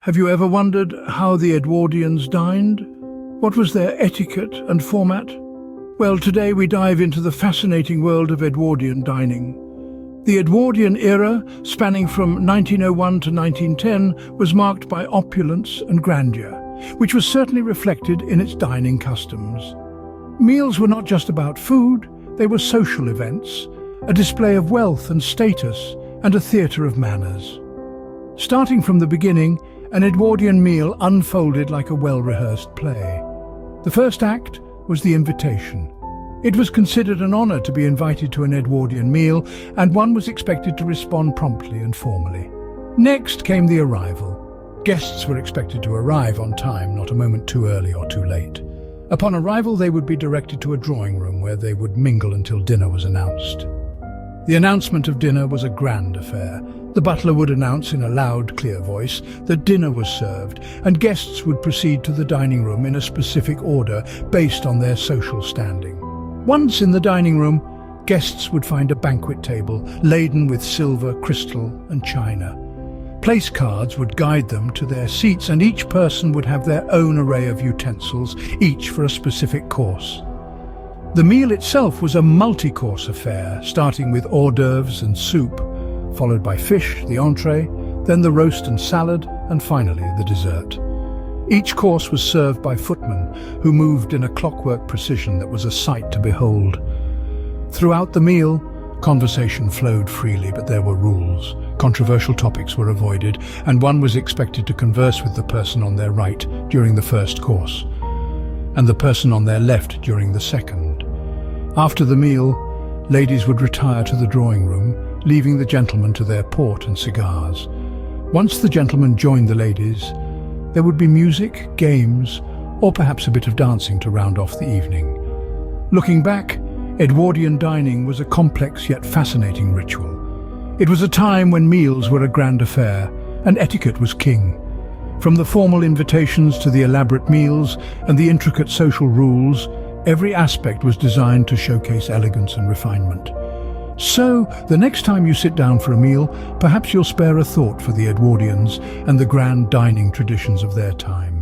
Have you ever wondered how the Edwardians dined? What was their etiquette and format? Well, today we dive into the fascinating world of Edwardian dining. The Edwardian era, spanning from 1901 to 1910, was marked by opulence and grandeur, which was certainly reflected in its dining customs. Meals were not just about food, they were social events, a display of wealth and status, and a theatre of manners. Starting from the beginning, an Edwardian meal unfolded like a well-rehearsed play. The first act was the invitation. It was considered an honour to be invited to an Edwardian meal, and one was expected to respond promptly and formally. Next came the arrival. Guests were expected to arrive on time, not a moment too early or too late. Upon arrival, they would be directed to a drawing room where they would mingle until dinner was announced. The announcement of dinner was a grand affair. The butler would announce in a loud, clear voice that dinner was served, and guests would proceed to the dining room in a specific order based on their social standing. Once in the dining room, guests would find a banquet table laden with silver, crystal, and china. Place cards would guide them to their seats, and each person would have their own array of utensils, each for a specific course. The meal itself was a multi-course affair, starting with hors d'oeuvres and soup, followed by fish, the entree, then the roast and salad, and finally the dessert. Each course was served by footmen who moved in a clockwork precision that was a sight to behold. Throughout the meal, conversation flowed freely, but there were rules. Controversial topics were avoided, and one was expected to converse with the person on their right during the first course, and the person on their left during the second. After the meal, ladies would retire to the drawing room, leaving the gentlemen to their port and cigars. Once the gentlemen joined the ladies, there would be music, games, or perhaps a bit of dancing to round off the evening. Looking back, Edwardian dining was a complex yet fascinating ritual. It was a time when meals were a grand affair, and etiquette was king. From the formal invitations to the elaborate meals and the intricate social rules, every aspect was designed to showcase elegance and refinement. So, the next time you sit down for a meal, perhaps you'll spare a thought for the Edwardians and the grand dining traditions of their time.